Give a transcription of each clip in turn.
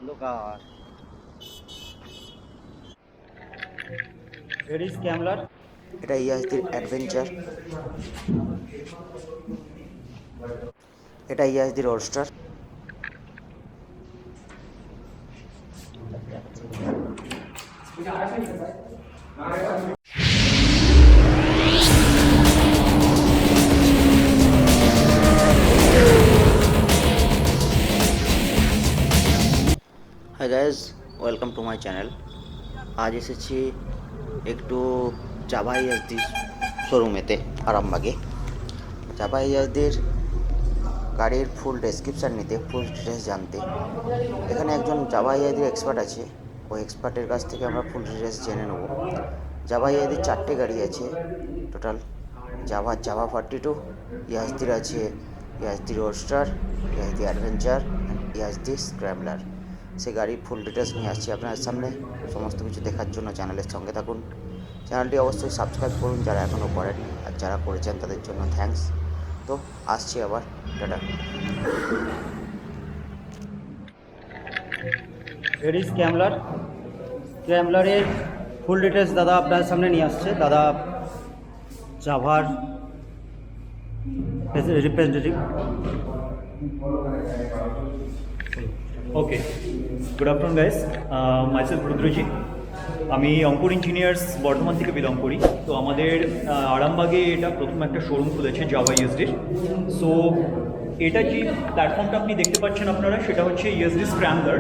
Look, here is Camler. এটা ইয়াজদির Adventure, এটা ইয়াজদির অলস্টার। Hi guys, welcome to my channel. আজ এসেছি একটু জাভা ইয়াজদির শোরুমেতে আরামবাগে। জাভা ইয়াজদির গাড়ির ফুল ডেসক্রিপশান নিতে, ফুল ডিটেলস জানতে এখানে একজন জাভা ইয়াজদির এক্সপার্ট আছে। ওই এক্সপার্টের কাছ থেকে আমরা ফুল ডিটেলস জেনে নেব। জাভা ইয়াজদির 4টে গাড়ি আছে টোটাল। জাভা 42, ইয়াজদির আছে ইয়াজদির অলস্টার, ইয়াজদির অ্যাডভেঞ্চার, ইয়াজদির স্ক্র্যাম্বলার। সে গাড়ির ফুল ডিটেলস নিয়ে আসছি আপনাদের সামনে। সমস্ত কিছু দেখার জন্য চ্যানেলের সঙ্গে থাকুন। চ্যানেলটি অবশ্যই সাবস্ক্রাইব করুন যারা এখনও করেননি, আর যারা করেছেন তাদের জন্য থ্যাঙ্কস। তো আসছি আবার, টাটা। Here is Camler. Camler-এর ফুল ডিটেলস দাদা আপনাদের সামনে নিয়ে আসছে। দাদা জাভার representative. Okay, good afternoon guys. Myself Rudrajit. আমি অঙ্কুর ইঞ্জিনিয়ার্স বর্ধমান থেকে বিলং করি। তো আমাদের আরামবাগে এটা প্রথম একটা শোরুম খুলেছে জাভা ইএসডির। সো এটা যে প্ল্যাটফর্মটা আপনি দেখতে পাচ্ছেন আপনারা, সেটা হচ্ছে ইএসডি স্ক্র্যাম্বলার।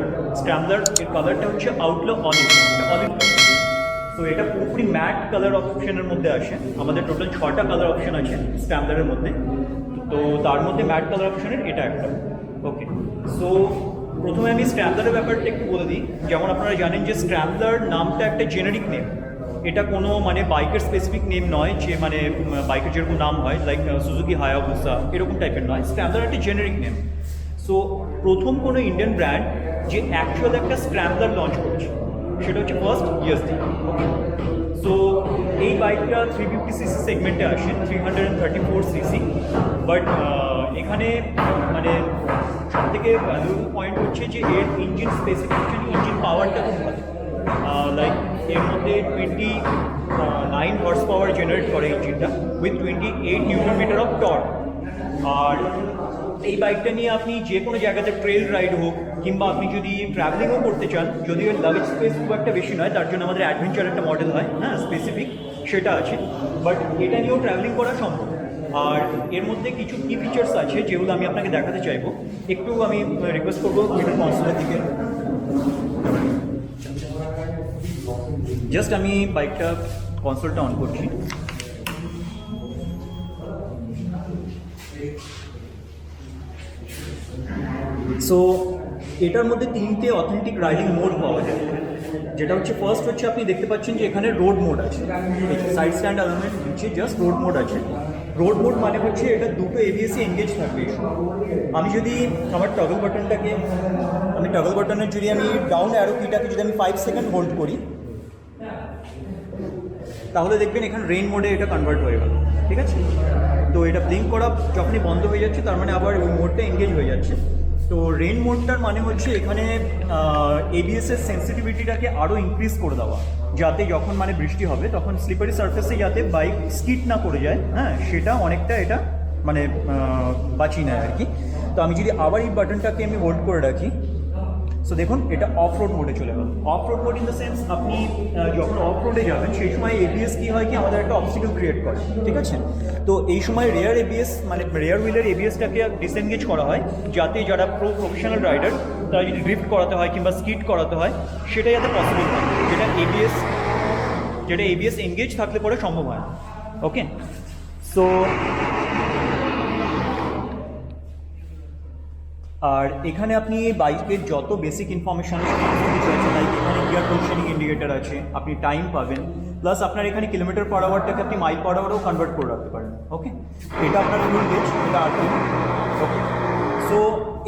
এর কালারটা হচ্ছে আউটলো অলিভ। তো এটা পুরোপুরি ম্যাট কালার অপশনের মধ্যে আসে। আমাদের টোটাল 6টা কালার অপশন আছে স্ক্র্যাম্বলারের মধ্যে। তো তার মধ্যে ম্যাট কালার অপশনের এটা একটা। ওকে, সো প্রথমে আমি স্ক্র্যাম্বলারের ব্যাপারটা একটু বলে দিই। যেমন আপনারা জানেন যে স্ক্র্যাম্বলার নামটা একটা জেনারিক নেম। এটা কোনো মানে বাইকের স্পেসিফিক নেম নয়, যে মানে বাইকের যেরকম নাম হয় লাইক সুজুকি হায়াবুসা এরকম টাইপের নয়। স্ক্র্যাম্বলার একটা জেনারিক নেম। সো প্রথম কোনো ইন্ডিয়ান ব্র্যান্ড যে অ্যাকচুয়াল একটা স্ক্র্যাম্বলার লঞ্চ করেছে সেটা হচ্ছে ফার্স্ট ইএসডি। ওকে, সো এই বাইকটা 350cc সেগমেন্টে আসে, 334cc। বাট এখানে মানে সবথেকে ভ্যালুয়েবল পয়েন্ট হচ্ছে যে এর ইঞ্জিন স্পেসিফিকেশন, ইঞ্জিন পাওয়ারটা খুব ভালো। লাইক এর মধ্যে 29 হর্স পাওয়ার জেনারেট করে ইঞ্জিনটা, with 28 newton meter of torque. আর এই বাইকটা নিয়ে আপনি যে কোনো জায়গাতে ট্রেল রাইড হোক, কিংবা আপনি যদি ট্রাভেলিংও করতে চান, যদিও লাগেজ স্পেস খুব একটা বেশি নয়, তার জন্য আমাদের অ্যাডভেঞ্চার একটা মডেল হয়, হ্যাঁ স্পেসিফিক, সেটা আছে। বাট এটা নিয়েও ট্রাভেলিং করা সম্ভব। আর এর মধ্যে কিছু কি ফিচার্স আছে যেগুলো আমি আপনাকে দেখাতে চাইবো। একটু আমি রিকোয়েস্ট করবো মিটার কনসোলের দিকে। জাস্ট আমি বাইকটা কনসোলটা অন করছি। সো এটার মধ্যে 3টে অথেন্টিক রাইডিং মোড পাওয়া যায়। যেটা হচ্ছে ফার্স্ট হচ্ছে আপনি দেখতে পাচ্ছেন যে এখানে রোড মোড আছে। সাইড স্ট্যান্ড অ্যালামেন্ট নিচে জাস্ট রোড মোড আছে। রোড মোড মানে হচ্ছে এটা দুটো এবিএসি এনগেজ থাকবে। আমি যদি আমার টগল বাটনের যদি আমি ডাউন অ্যারো কিটাকে যদি আমি 5 সেকেন্ড হোল্ড করি, তাহলে দেখবেন এখানে রেইন মোডে এটা কনভার্ট হয়ে গেল। ঠিক আছে, তো এটা ব্লিঙ্ক করা যখনই বন্ধ হয়ে যাচ্ছে তার মানে আবার ওই মোডটা এনগেজ হয়ে যাচ্ছে। তো রেইন মোডটার মানে হচ্ছে এখানে এবিএসের সেন্সিটিভিটিটাকে আরও ইনক্রিজ করে দেওয়া, যাতে যখন মানে বৃষ্টি হবে তখন স্লিপারি সারফেসে যাতে বাইক স্কিড না করে যায়, হ্যাঁ সেটা অনেকটা এটা মানে বাঁচিয়ে নেয় আর কি। তো আমি যদি আবার এই বাটনটাকে আমি হোল্ড করে রাখি, সো দেখুন এটা অফ রোড মোডে চলে গেল। Of road mode in the sense আপনি যখন অফ রোডে যাবেন সেই সময় এবিএস কী হয় কি আমাদের একটা অবস্টিকল ক্রিয়েট করে। ঠিক আছে, তো এই সময় রেয়ার এবিএস মানে রেয়ার হুইলের এবিএসটাকে ডিসএনগেজ করা হয়, যাতে যারা প্রফেশনাল রাইডার তারা যদি ড্রিফট করাতে হয় কিংবা স্কিড করাতে হয় সেটা যাতে পসিবল হয়, যেটা এবিএস এনগেজ থাকলে পরে সম্ভব হয়। ওকে, সো আর এখানে আপনি বাইকের যত বেসিক ইনফরমেশন লাইক এখানে গিয়ার পজিশনিং ইন্ডিকেটার আছে, আপনি টাইম পাবেন, প্লাস আপনার এখানে কিলোমিটার পার আওয়ারটাকে আপনি মাইল পার আওয়ারও কনভার্ট করে রাখতে পারেন। ওকে, এটা আপনার ফুল গেজ, এটা আর2। ওকে, সো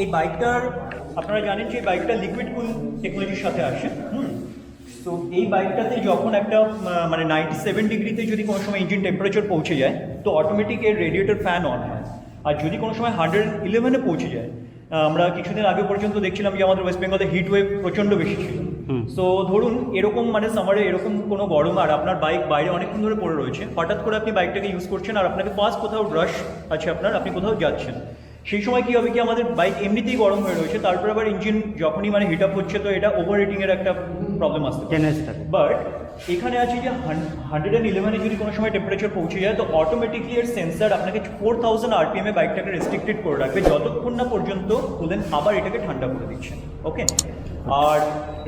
এই বাইকটার আপনারা জানেন যে এই বাইকটা লিকুইড কুল টেকনোলজির সাথে আসে। তো এই বাইকটাতে যখন একটা মানে 97 ডিগ্রিতে যদি কোনো সময় ইঞ্জিন টেম্পারেচার পৌঁছে যায়, তো অটোমেটিক এর রেডিয়েটর ফ্যান অন হয়। আর যদি কোনো সময় 111-এ পৌঁছে যায়, আমরা কিছুদিন আগে পর্যন্ত দেখছিলাম যে আমাদের ওয়েস্ট বেঙ্গলে হিট ওয়েভ প্রচণ্ড বেশি ছিল। সো ধরুন এরকম মানে সামারে এরকম কোনো গরম আর আপনার বাইক বাইরে অনেকক্ষণ ধরে পড়ে রয়েছে, হঠাৎ করে আপনি বাইকটাকে ইউজ করছেন আর আপনাকে ফার্স্ট কোথাও রাশ আছে আপনার, আপনি কোথাও যাচ্ছেন, সেই সময় কী হবে কি আমাদের বাইক এমনিতেই গরম হয়ে রয়েছে, তারপর আবার ইঞ্জিন যখনই মানে হিট আপ হচ্ছে তো এটা ওভার হিটিংয়ের একটা প্রবলেম আসতে পারে। টেন্ডেন্সি থাকে। বাট এখানে আছে যে 111-এ যদি কোনো সময় টেম্পারেচার পৌঁছে যায় তো অটোমেটিকলি এর সেন্সার আপনাকে 4000 RPM-এ বাইকটাকে রেস্ট্রিক্টেড করে রাখবে যতক্ষণ না পর্যন্ত কুলেন আবার এটাকে ঠান্ডা করে দিচ্ছে। ওকে, আর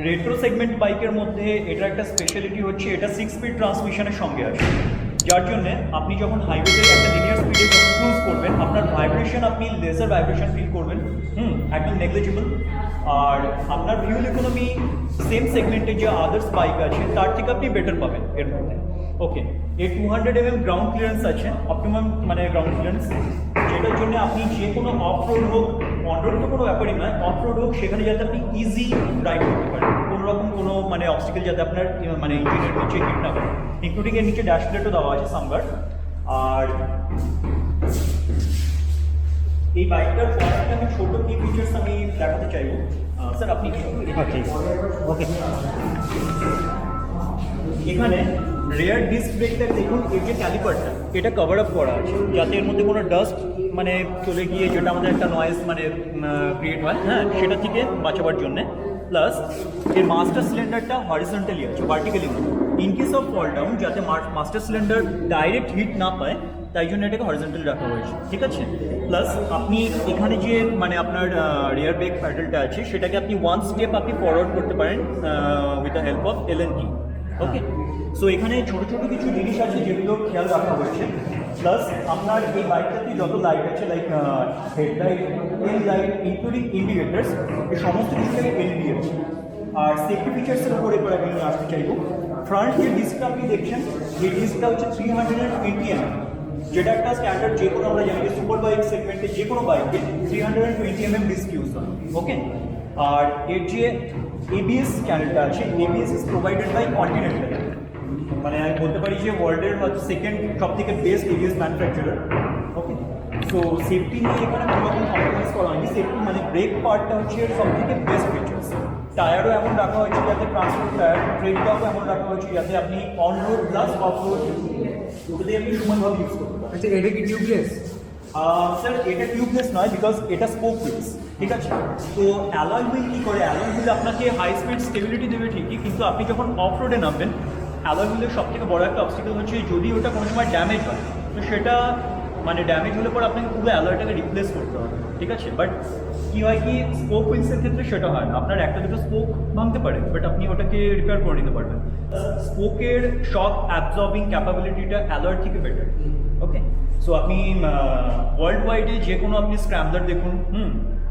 রেট্রো সেগমেন্ট বাইকের মধ্যে এটার একটা স্পেশালিটি হচ্ছে এটা 6 স্পিড ট্রান্সমিশনের সঙ্গে আসে, যার জন্যে আপনি যখন হাইওয়েতে একটা লিনিয়ার স্পিডে যখন ক্রুজ করবেন আপনার ভাইব্রেশন, আপনি লেজার ভাইব্রেশন ফিল করবেন, একদম নেগলিজিবল। আর আপনার ফিউল ইকোনমি সেম সেগমেন্টে যে আদার্স বাইক আছে তার থেকে আপনি বেটার পাবেন এর মধ্যে। ওকে, এর 200 mm গ্রাউন্ড ক্লিয়ারেন্স আছে, অপটিমাম মানে গ্রাউন্ড ক্লিয়ারেন্স, যেটার জন্য আপনি যে কোনো অফ রোড হোক, অন রোড তো কোনো ব্যাপারই নয়, অফ রোড হোক সেখানে যাতে আপনি ইজি রাইড করতে পারেন, কোনো রকম কোনো মানে অবস্টিকেল যাতে আপনার মানে ইঞ্জিনের নিচে হিট না করে, ইনক্লুডিং এর নিচে ড্যাশ প্লেটও দেওয়া আছে সামবার। আর এই বাইকটার পরে আমি ছোটো কি ফিচার্স আমি দেখাতে চাইবো স্যার, আপনি ওকে। এখানে রেয়ার ডিস্ক ব্রেকটা দেখুন, এর যে ক্যালিপারটা এটা কভার আপ করা আছে যাতে এর মধ্যে কোনো ডাস্ট মানে চলে গিয়ে যেটা আমাদের একটা নয়েজ মানে ক্রিয়েট হয়, হ্যাঁ, সেটা থেকে বাঁচাবার জন্যে। প্লাস এর মাস্টার সিলিন্ডারটা হরিজন্টালি আছে, ভার্টিক্যালি না, in case of fall down যাতে মাস্টার সিলিন্ডার ডাইরেক্ট হিট না পায় তাই জন্য এটাকে হরিজন্টালি রাখা হয়েছে, ঠিক আছে। প্লাস আপনি এখানে যে মানে আপনার রিয়ার ব্রেক প্যাডেলটা আছে সেটাকে আপনি ওয়ান স্টেপ আপনি ফরওয়ার্ড করতে পারেন with the help of Allen key। Okay, so এখানে ছোটো ছোটো কিছু জিনিস আছে যেগুলো খেয়াল রাখা হয়েছে। প্লাস আপনার এই বাইকটাতে যত লাইট আছে লাইক হেডলাইট, টেল লাইট, ইনক্লুডিং ইন্ডিকেটার্স, এই সমস্ত কিছু থেকে এলইডি আছে। আর সেফটি ফিচার্সের উপর এবার আমি আসতে চাইব। ফ্রন্ট যে ডিস্কটা আপনি দেখছেন এই ডিস্কটা হচ্ছে 320 mm, যেটা একটা স্ট্যান্ডার্ড যে কোনো আমরা জানি সুপার বাইক সেগমেন্টে যে কোনো বাইকে 320 mm ডিস্ক ইউজ হয়। ওকে, আর এর যে ABS চ্যানেলটা আছে, ABS is provided by Continental, মানে আমি বলতে পারি যে ওয়ার্ল্ডের হচ্ছে সেকেন্ড সব থেকে বেস্ট ABS ম্যানুফ্যাকচারার। ওকে, সো সেফটি নিয়ে এখানে কোনো রকম কম্প্রোমাইজ করা হয়নি, সেফটি মানে ব্রেক পার্টটা হচ্ছে সব থেকে বেস্ট ফিচার্স। টায়ারও এমন রাখা হয়েছে যাতে ট্রান্সপোর্ট টায়ার, ব্রেকটাও এমন রাখা হয়েছে যাতে আপনি on road plus of road দুটোতেই আপনি সমানভাবে ইউজ করতে পারেন। আচ্ছা, এটা কি টিউবলেস? স্যার এটা টিউবলেস নয়, বিকজ এটা স্পোক হুইলস, ঠিক আছে। তো অ্যালয় হুইল কী করে, অ্যালয় হুইল আপনাকে হাই স্পিড স্টেবিলিটি দেবে ঠিকই, কিন্তু আপনি যখন অফ রোডে নামবেন অ্যালয় হুইলের সব থেকে বড় একটা অবস্টিকেল হচ্ছে যদি ওটা কোনো সময় ড্যামেজ হয় তো সেটা মানে ড্যামেজ হলে পর আপনাকে পুরো অ্যালয়টাকে রিপ্লেস করতে হবে, ঠিক আছে। বাট কী হয় কি স্পোক হুইলসের ক্ষেত্রে সেটা হয় না, আপনার একটা দুটো স্পোক ভাঙতে পারে বাট আপনি ওটাকে রিপেয়ার করে নিতে পারবেন। স্পোকের শক অ্যাবজর্বিং ক্যাপাবিলিটিটা অ্যালয়ের থেকে বেটার। ওকে, সো আপনি ওয়ার্ল্ড ওয়াইডে যে কোনো আপনি স্ক্র্যাম্বলার দেখুন,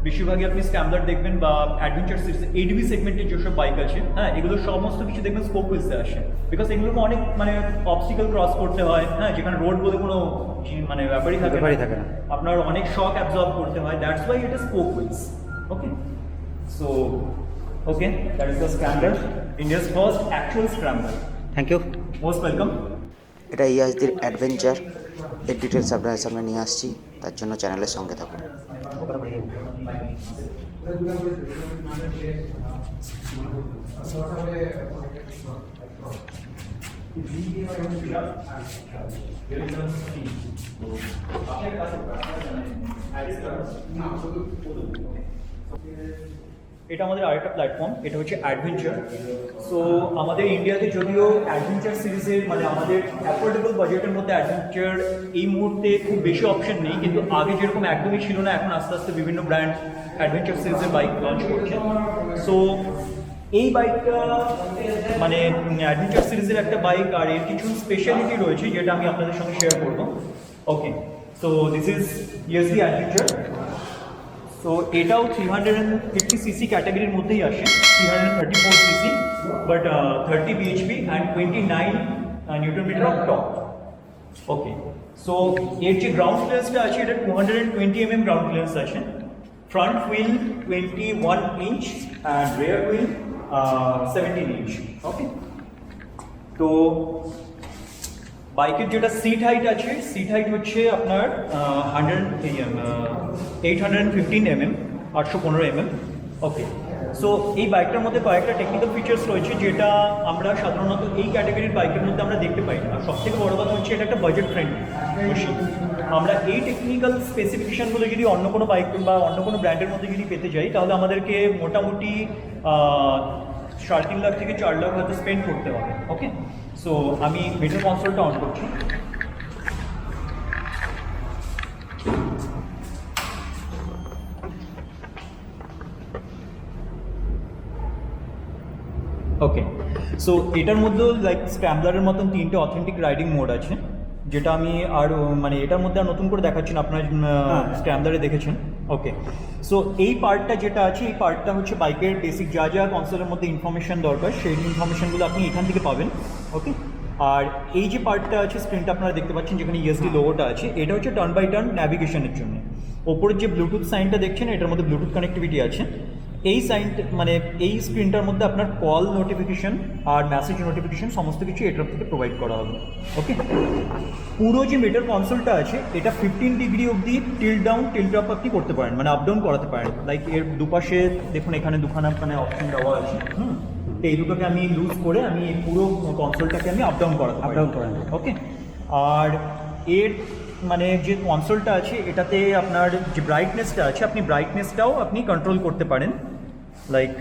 বেশিরভাগই আপনি স্ক্র্যাম্বলার দেখবেন বা অ্যাডভেঞ্চার সিরিজ ADV সেগমেন্টের যেসব বাইক আছে, হ্যাঁ, এগুলো সমস্ত কিছু দেখবেন স্পোক হুইলসে আসে, বিকজ এগুলোকে অনেক মানে অবস্টিকেল ক্রস করতে হয়, হ্যাঁ, যেখানে রোড বলে কোনো মানে ব্যাপারই থাকে না, আপনার অনেক শক অ্যাবজর্ব করতে হয়, that's why it is spoke wheels. Okay, so okay, that is the scrambler, India's first actual scrambler. Thank you. Most welcome. এটা ইয়াজদির অ্যাডভেঞ্চার, এর ডিটেলস আপনাদের সামনে নিয়ে আসছি, তার জন্য চ্যানেলের সঙ্গে থাকুন। এটা আমাদের আরেকটা প্ল্যাটফর্ম, এটা হচ্ছে অ্যাডভেঞ্চার। সো আমাদের ইন্ডিয়াতে যদিও অ্যাডভেঞ্চার সিরিজের মানে আমাদের অ্যাফোর্ডেবল বাজেটের মধ্যে অ্যাডভেঞ্চার এই মুহূর্তে খুব বেশি অপশন নেই, কিন্তু আগে যেরকম একদমই ছিল না, এখন আস্তে আস্তে বিভিন্ন ব্র্যান্ড অ্যাডভেঞ্চার সিরিজের বাইক লঞ্চ করছে। সো এই বাইকটা মানে অ্যাডভেঞ্চার সিরিজের একটা বাইক, আর এর কিছু স্পেশালিটি রয়েছে যেটা আমি আপনাদের সঙ্গে শেয়ার করবো। Okay, so this is Yezdi Adventure. So এটাও 350cc ক্যাটাগরির মধ্যেই আসে, 334cc, but 30 bhp and 29 Nm of torque. Okay, so এর যে গ্রাউন্ড ক্লিয়ারেন্সটা আছে এটা 220 mm গ্রাউন্ড ক্লিয়ারেন্স আছে। Front wheel 21 inch and rear wheel 17 inch। Okay, তো বাইকের যেটা সিট হাইট আছে, সিট হাইট হচ্ছে আপনার 815 mm, 815 mm। ওকে, সো এই বাইকটার মধ্যে কয়েকটা টেকনিক্যাল ফিচার্স রয়েছে যেটা আমরা সাধারণত এই ক্যাটাগরির বাইকের মধ্যে আমরা দেখতে পাই না। সব থেকে বড় কথা হচ্ছে এটা একটা বাজেট ফ্রেন্ডলি মেশিন। আমরা এই টেকনিক্যাল স্পেসিফিকেশানগুলো যদি অন্য কোনো বাইক বা অন্য কোনো ব্র্যান্ডের মধ্যে যদি পেতে যাই তাহলে আমাদেরকে মোটামুটি 3.5 লাখ থেকে 4 লাখ হয়তো স্পেন্ড করতে হবে। ওকে, সো আমি মিটার কনসোলটা অন করছি। ওকে, সো এটার মধ্যেও লাইক স্ক্র্যাম্বলারের মতন 3টে অথেন্টিক রাইডিং মোড আছে, যেটা আমি আর মানে এটার মধ্যে আর নতুন করে দেখাচ্ছি না, আপনার স্ক্র্যাম্বলারে দেখেছেন। ওকে, সো এই পার্টটা যেটা আছে এই পার্টটা হচ্ছে বাইকের বেসিক যা যা কনসোলের মধ্যে ইনফরমেশন দরকার সেই ইনফরমেশনগুলো আপনি এখান থেকে পাবেন। ওকে, আর এই যে পার্টটা আছে স্ক্রিনটা আপনারা দেখতে পাচ্ছেন যেখানে ইএসডি লোগোটা আছে, এটা হচ্ছে টার্ন বাই টার্ন ন্যাভিগেশনের জন্য। ওপরের যে ব্লুটুথ সাইনটা দেখছেন এটার মধ্যে ব্লুটুথ কানেক্টিভিটি আছে। এই সাইনটা মানে এই স্ক্রিনটার মধ্যে আপনার কল নোটিফিকেশন আর মেসেজ নোটিফিকেশন সমস্ত কিছু এটার থেকে প্রোভাইড করা হবে। ওকে, পুরো যে মিটার কনসোলটা আছে এটা 15 ডিগ্রি অবধি টিল্ট ডাউন টিল্ট আপ আপনি করতে পারেন, মানে আপ ডাউন করাতে পারেন। লাইক এর দুপাশে দেখুন এখানে দুখানা মানে অপশন দেওয়া আছে। তো এই দুটোকে আমি লুজ করে আমি এই পুরো কনসোলটাকে আমি আপ ডাউন করাতে পারি। ওকে, আর এর মানে যে কনসোলটা আছে এটাতে আপনার যে ব্রাইটনেসটা আছে আপনি ব্রাইটনেসটাও আপনি কন্ট্রোল করতে পারেন। লাইক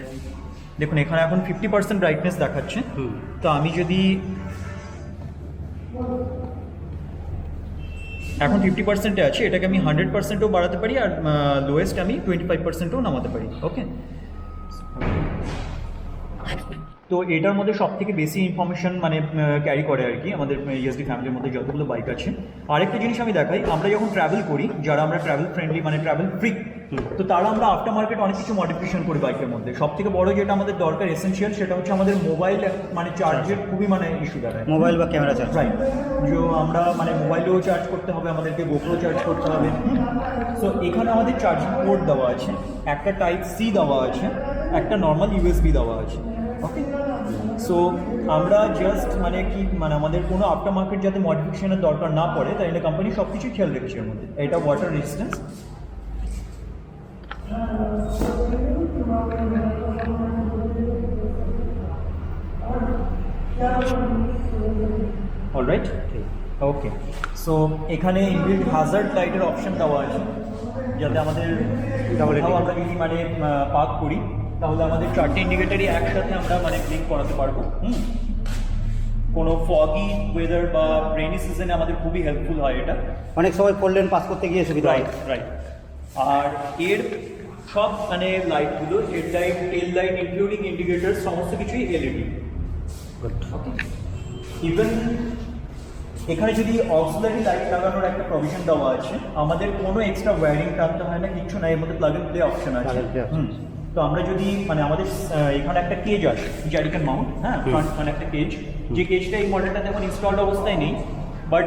দেখুন এখানে এখন 50% ব্রাইটনেস দেখাচ্ছে, তো আমি যদি এখন 50%-এ আছে এটাকে আমি 100%ও বাড়াতে পারি আর লোয়েস্ট আমি 25%ও নামাতে পারি। ওকে, তো এটার মধ্যে সব থেকে বেশি ইনফরমেশন মানে ক্যারি করে আর কি আমাদের ইএসডি ফ্যামিলির মধ্যে যতগুলো বাইক আছে। আরেকটা জিনিস আমি দেখাই, আমরা যখন ট্রাভেল করি, যারা আমরা ট্রাভেল ফ্রেন্ডলি মানে ট্রাভেল ফ্রিক, তো তারা আমরা আফটার মার্কেট অনেক কিছু মডিফিকেশন করি বাইকের মধ্যে। সব থেকে বড় যেটা আমাদের দরকার এসেনশিয়াল সেটা হচ্ছে আমাদের মোবাইল মানে চার্জের খুবই মানে ইস্যু দাঁড়ায়, মোবাইল বা ক্যামেরা চার্জ। রাইট, যে আমরা মানে মোবাইলেও চার্জ করতে হবে, আমাদেরকে গোপ্রো চার্জ করতে হবে। সো এখানে আমাদের চার্জিং পোর্ট দেওয়া আছে, একটা টাইপ সি দেওয়া আছে, একটা নর্মাল ইউএসবি দেওয়া আছে। ওকে, সো আমরা জাস্ট মানে কি মানে আমাদের কোনো আফটার মার্কেট যাতে মডিফিকেশনের দরকার না পড়ে তাই জন্য কোম্পানি সব কিছুই খেয়াল রেখেছে এর মধ্যে। এটা ওয়াটার রেজিস্ট্যান্স। অলরাইট, ওকে, সো এখানে ইনবিল্ট হ্যাজার্ড লাইটের অপশন দেওয়া আছে, যাতে আমাদের আমরা যদি মানে পার্ক করি তাহলে আমাদের 4টে ইন্ডিকেটারই একসাথে আমরা মানে ক্লিক করাতে পারবো। কোনো ফগি ওয়েদার বা রেইনি সিজনে আমাদের খুবই হেল্পফুল হয় এটা। অনেক সময় ফোর পাস করতে গিয়ে সুবিধা হয়। রাইট, আর এর সব মানে লাইটগুলো হেডলাইট, টেল লাইট ইনক্লুডিং ইন্ডিকেটার সমস্ত কিছুই এলইডি। ওকে, ইভেন এখানে যদি অক্সিলারি লাইট লাগানোর একটা প্রভিশন দেওয়া আছে, আমাদের কোনো এক্সট্রা ওয়্যারিং টানতে হয় না, কিচ্ছু না, এর মধ্যে প্লাগ এন্ড প্লে অপশন আছে। তো আমরা যদি মানে আমাদের এখানে একটা কেজ আছে জ্যারিকান মাউন্ট, হ্যাঁ, ফ্রন্ট একটা কেজ, যে কেজটা এই মডেলটাতে এখন ইনস্টলড অবস্থায় নেই, বাট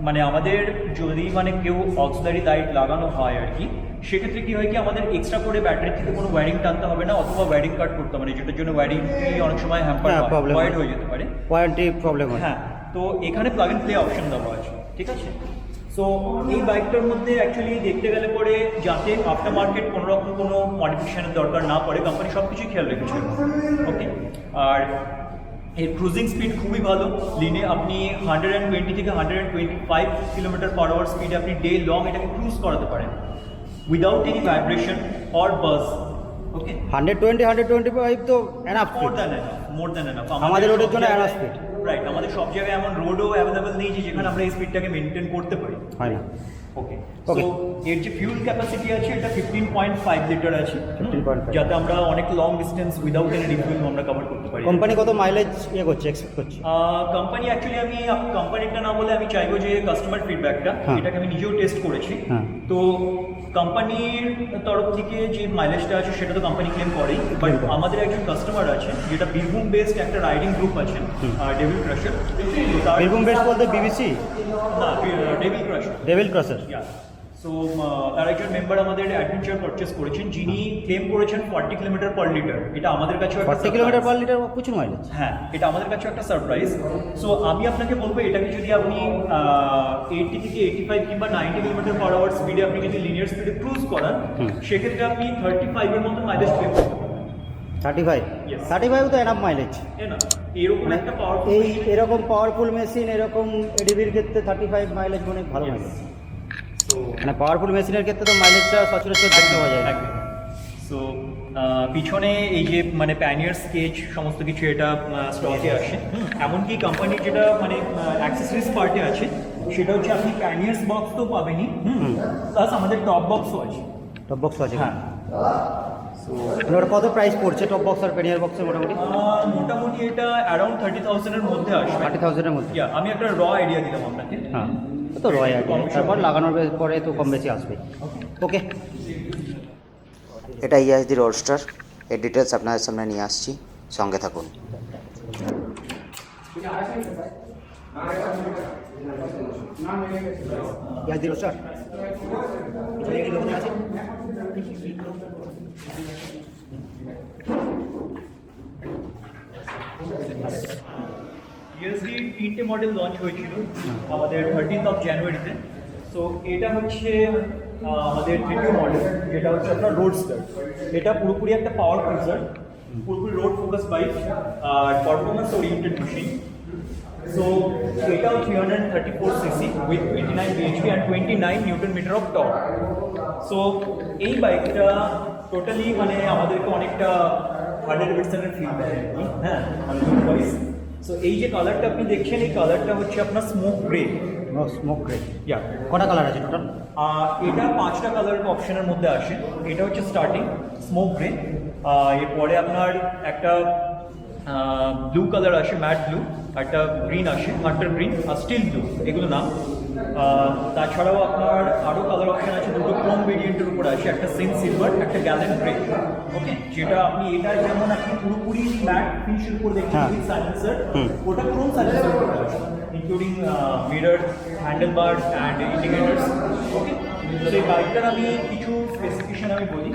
মানে আমাদের যদি মানে কেউ অক্সিলারি লাইট লাগানো হয় আর কি, সেক্ষেত্রে কি হয় কি আমাদের এক্সট্রা করে ব্যাটারি থেকে কোনো ওয়্যারিং টানতে হবে না, অথবা ওয়্যারিং কাট করতে হবে না, যেটার জন্য ওয়্যারিং অনেক সময় হ্যাম্পার ওয়াইড হয়ে যেতে পারে, ওয়ারেন্টি প্রবলেম হয়। হ্যাঁ, তো এখানে প্লাগ এন্ড প্লে অপশন দেওয়া আছে। ঠিক আছে, সো এই বাইকটার মধ্যে অ্যাকচুয়ালি দেখতে গেলে পরে যাতে আফটার মার্কেট কোনো রকম কোনো মডিফিকেশনের দরকার না পড়ে কোম্পানি সব কিছুই খেয়াল রেখেছে। ওকে, আর এর ক্রুজিং স্পিড খুবই ভালো। লিনে আপনি 120 থেকে 125 km/h স্পিডে আপনি ডে লং এটাকে ক্রুজ করাতে পারেন উইদাউট এনি ভাইব্রেশন অর বাজ। ওকে, 125 তো এনাফ, মোর দ্যান এনাফ আমাদের রোডের জন্য এনাফ স্পিড। রাইট, আমাদের সব জায়গায় এমন রোডও অ্যাভেলেবেল নেই যে যেখানে আমরা এই স্পিডটাকে মেনটেন করতে পারি। হয় না। ওকে, সো এর যে ফিউল ক্যাপাসিটি আছে এটা 15.5 লিটার আছে, 15.5, যাতে আমরা অনেক লং ডিস্টেন্স উইদাউট এনি রিফিউল আমরা কভার করতে পারি। কোম্পানি কত মাইলেজ করছে এক্সপেক্ট করছে? কোম্পানি অ্যাকচুয়ালি আমি কোম্পানিটা না বলে আমি চাইবো যে কাস্টমার ফিডব্যাকটা, এটাকে আমি নিজেও টেস্ট করেছি। তো কোম্পানির তরফ থেকে যে মাইলেজটা আছে সেটা তো কোম্পানি ক্লেম করেই, বাট আমাদের একজন কাস্টমার আছে যেটা বীরভূম বেসড একটা রাইডিং গ্রুপ আছে, ডেভিল ক্রাশার। বীরভূম বেসড বলতে বিবিসি না, devil crusher. Devil crusher. So তার একজন মেম্বার আমাদের অ্যাডভেঞ্চার পারচেস করেছেন, যিনি ক্লেম করেছেন 40 কিলোমিটার পার লিটার। এটা আমাদের কাছে 40 কিলোমিটার পার লিটার প্রচুর মাইলেজ। হ্যাঁ, এটা আমাদের কাছে একটা সারপ্রাইজ। সো আমি আপনাকে বলবো, এটাকে যদি আপনি 80 থেকে 85 কিংবা 90 কিলোমিটার পার আওয়ার স্পিডে আপনি যদি লিনিয়ার স্পিডে ক্রুজ করান, সেক্ষেত্রে আপনি 35 এর মতো মাইলেজ ক্লেম করতে পারবেন। 35? Yes. 35 তো এনাফ মাইলেজ। এরকম একটা পাওয়ারফুল, এই এরকম পাওয়ারফুল মেশিন, এরকম এডিবির ক্ষেত্রে 35 মাইলেজ অনেক ভালো মাইলেজ। সো মানে পাওয়ারফুল মেশিনের ক্ষেত্রে তো মাইলেজটা সচরাচর দেখতে পাওয়া যায়। সো পিছনে এই যে মানে প্যানিয়ার স্কেচ সমস্ত কিছু এটা স্টকে আসে। এমনকি কোম্পানির যেটা মানে অ্যাক্সেসরিজ পার্টে আছে, সেটা হচ্ছে আপনি প্যানিয়ার্স বক্স তো পাবেনই, প্লাস আমাদের টপ বক্সও আছে। টপ বক্স আছে? হ্যাঁ। সো ওটা কত প্রাইস পড়ছে টপ বক্স আর প্যানিয়ার বক্সের মোটামুটি? মোটামুটি এটা অ্যারাউন্ড 30,000 এর মধ্যে আসবে। 30,000 এর মধ্যে? আমি একটা র আইডিয়া দিলাম আপনাকে। হ্যাঁ, তো রয় আইডিয়া, তারপর লাগানোর পরে তো কম বেশি আসবে। ওকে, এটা ইয়াসদি রোডস্টার, এর ডিটেলস আপনাদের সামনে নিয়ে আসছি, সঙ্গে থাকুন। ইয়াসদি রোস্টার এখানে কি লোক আছে? ইএসডি 3টে মডেল লঞ্চ হয়েছিল আমাদের 13th অফ জানুয়ারিতে। সো এটা হচ্ছে আমাদের তৃতীয় মডেল, যেটা হচ্ছে আপনার রোডস্টার। এটা পুরোপুরি একটা পাওয়ার ক্রুজার, পুরোপুরি রোড ফোকাস বাইক আর পারফরমেন্স ওরিয়েন্টেড মেশিন। সো এটাও 334 CC with 29 bhp and 29 newton meter of torque. So এই বাইকটা টোটালি মানে আমাদেরকে অনেকটা 100% ফিল দেয়, হ্যাঁ, মানে লুক ওয়াইজ। সো এই যে কালারটা আপনি দেখছেন, এই কালারটা হচ্ছে আপনার smoke grey. Smoke grey? Yeah. কটা কালার আছে টোটাল? এটা 5টা কালারের অপশনের মধ্যে আসে। এটা হচ্ছে স্টার্টিং স্মোক গ্রে, এরপরে আপনার একটা ব্লু কালার আসে, ম্যাট ব্লু, একটা গ্রিন আসে, হান্টার গ্রিন, আর স্টিল ব্লু, এগুলো নাম। তাছাড়াও আপনার আরও কালার অপশন আছে, দুটো ক্রোম ভেরিয়েন্টের উপর আছে, একটা সিন সিলভার, একটা গ্যালেন গ্রে। ওকে, যেটা আপনি এটা যেমন আপনি পুরোপুরি ম্যাট ফিনিশের উপর দেখছেন উইথ সাইলেন্সার, ওটা ক্রোম সাইলেন্সার উপর আছে, including mirror, handlebar and indicators. Okay, তো এই বাইকটার আমি কিছু স্পেসিফিকেশন আমি বলি।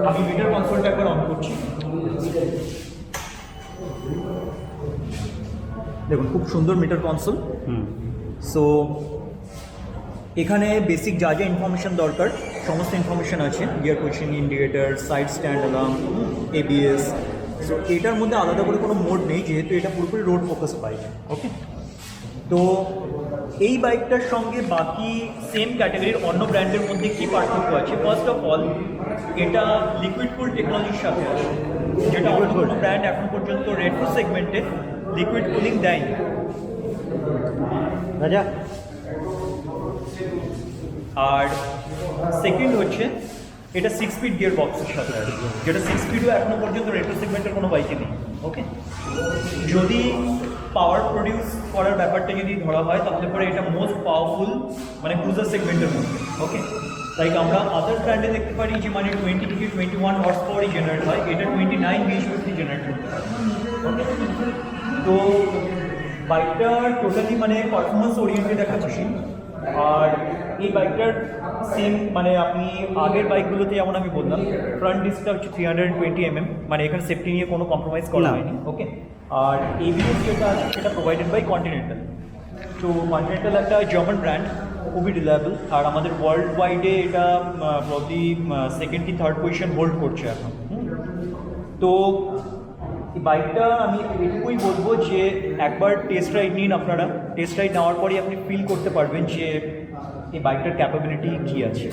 আমি মিটার কনসোলটা একবার অন করছি। দেখুন, খুব সুন্দর মিটার কনসোল। সো এখানে বেসিক যা যা ইনফরমেশন দরকার সমস্ত ইনফরমেশন আছে, gear position indicator, side stand alarm, ABS. So এটার মধ্যে আলাদা করে কোনো মোড নেই, যেহেতু এটা পুরোপুরি রোড ফোকাস বাইক। ওকে, তো এই বাইকটার সঙ্গে বাকি সেম ক্যাটাগরির অন্য ব্র্যান্ডের মধ্যে কী পার্থক্য আছে? ফার্স্ট অফ অল, এটা লিকুইড কুল টেকনোলজির সাথে আছে, যেটা অন্য কোনো ব্র্যান্ড এখন পর্যন্ত রেট্রো সেগমেন্টে লিকুইড কুলিং দেয়নি। রাজা, আর সেকেন্ড হচ্ছে এটা 6 স্পিড গিয়ার বক্সের সাথে আছে, যেটা 6 স্পিডও এখনো পর্যন্ত রেট্রো সেগমেন্টের কোনো বাইকে নেই। ওকে, যদি পাওয়ার প্রডিউস করার ব্যাপারটা যদি ধরা হয়, তাহলে পরে এটা মোস্ট পাওয়ারফুল মানে ক্রুজার সেগমেন্টের মধ্যে। ওকে, লাইক আমরা আদার ব্র্যান্ডে দেখতে পারি যে মানে 20 থেকে 21 হর্স পাওয়ারই জেনারেট হয়, এটা 29 bhp জেনারেট করতে পারে। ওকে, তো বাইকটা টোটালি মানে পারফরমেন্স ওরিয়েন্টেড একটা মেশিন। আর এই বাইকটার সেম মানে আপনি আগের বাইকগুলোতে যেমন আমি বললাম, ফ্রন্ট ডিস্কটা হচ্ছে 320 mm, মানে এখানে সেফটি নিয়ে কোনো কম্প্রোমাইজ করা হয়নি। ওকে, আর এবিএস যেটা আছে সেটা প্রোভাইডেড বাই কন্টিনেন্টাল। তো কন্টিনেন্টাল একটা জার্মান ব্র্যান্ড, খুবই রিলায়েবল, আর আমাদের ওয়ার্ল্ড ওয়াইডে এটা প্রতি সেকেন্ড কি থার্ড পজিশন হোল্ড করছে এখন। তো এই বাইকটা আমি এটুকুই বলবো যে একবার টেস্ট রাইড নিন আপনারা। টেস্ট রাইড নেওয়ার পরেই আপনি ফিল করতে পারবেন যে এই বাইকটার ক্যাপাবিলিটি কী আছে।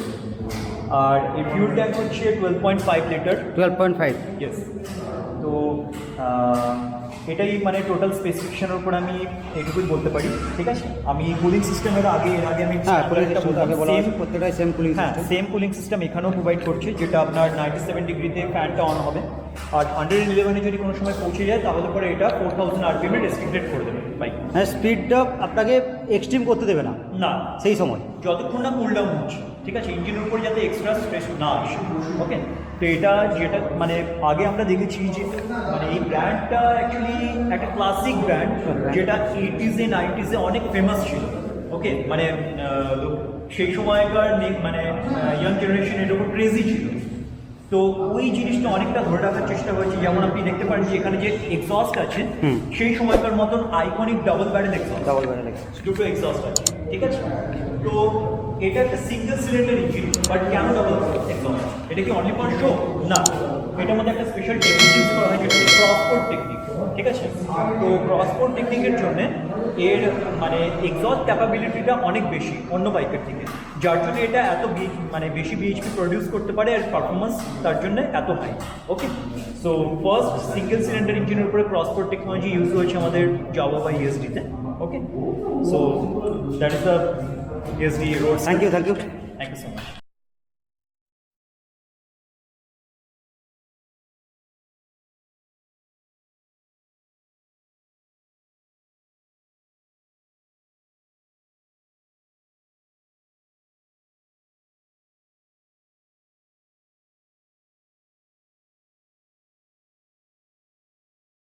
আর এই ফিউল ট্যাঙ্ক হচ্ছে 12.5 লিটার। 12.5? ইয়েস। তো এটাই মানে টোটাল স্পেসিফিকেশনের উপর আমি এটুকুই বলতে পারি। ঠিক আছে, আমি কুলিং সিস্টেমের আগে আমি প্রত্যেকটাই সেম কুলিং হ্যাঁ সেম কুলিং সিস্টেম এখানেও প্রোভাইড করছে, যেটা আপনার 97 ডিগ্রিতে ফ্যানটা অন হবে। আর 111-এ যদি কোনো সময় পৌঁছে যায়, তাহলে পরে এটা 4000 RPM রেস্ট্রিক্টেড করে দেবে বাইক। হ্যাঁ, স্পিডটা আপনাকে এক্সট্রিম করতে দেবে না না সেই সময়, যতক্ষণ না কুল ডাউন হচ্ছে। ঠিক আছে, ইঞ্জিনের উপর যাতে এক্সট্রা স্ট্রেস না আসে। ওকে, তো এটা যেটা মানে আগে আমরা দেখেছি যে মানে এই ব্র্যান্ডটা অ্যাকচুয়ালি একটা ক্লাসিক ব্র্যান্ড, যেটা 80s 90s অনেক ফেমাস ছিল। ওকে মানে সেই সময়কার মানে ইয়াং জেনারেশন এর উপর ক্রেজি ছিল। তো ওই জিনিসটা অনেকটা ধরে রাখার চেষ্টা হয়েছে। যেমন আপনি দেখতে পারেন যে এখানে যে এক্সস্ট আছে সেই সময়কার মতন iconic double barrel exhaust, double barrel exhaust, দুটো এক্সস্ট আছে, ঠিক আছে। তো এটা একটা সিঙ্গেল সিলিন্ডার ইঞ্জিন, বাট কেন ডাবল এক্সস্ট? এটা কি অনলি ফর শো? না, এটার মধ্যে একটা স্পেশাল টেকনিক ইউজ করা হয় যেটা ক্রসপোর্ট টেকনিক, ঠিক আছে। তো ক্রসপোর্ট টেকনিকের জন্য এর মানে এক্সস্ট ক্যাপাবিলিটিটা অনেক বেশি অন্য বাইকের থেকে, যার জন্য এটা এত মানে বেশি বিএইচপি প্রডিউস করতে পারে, আর পারফরমেন্স তার জন্য এত high. Okay, so first single cylinder ইঞ্জিনের উপরে ক্রসপোর্ট টেকনোলজি ইউজ হয়েছে আমাদের জাভা বা ইএসডিতে। Okay, so that is the ESD road. Thank you, thank you. Thank you so much.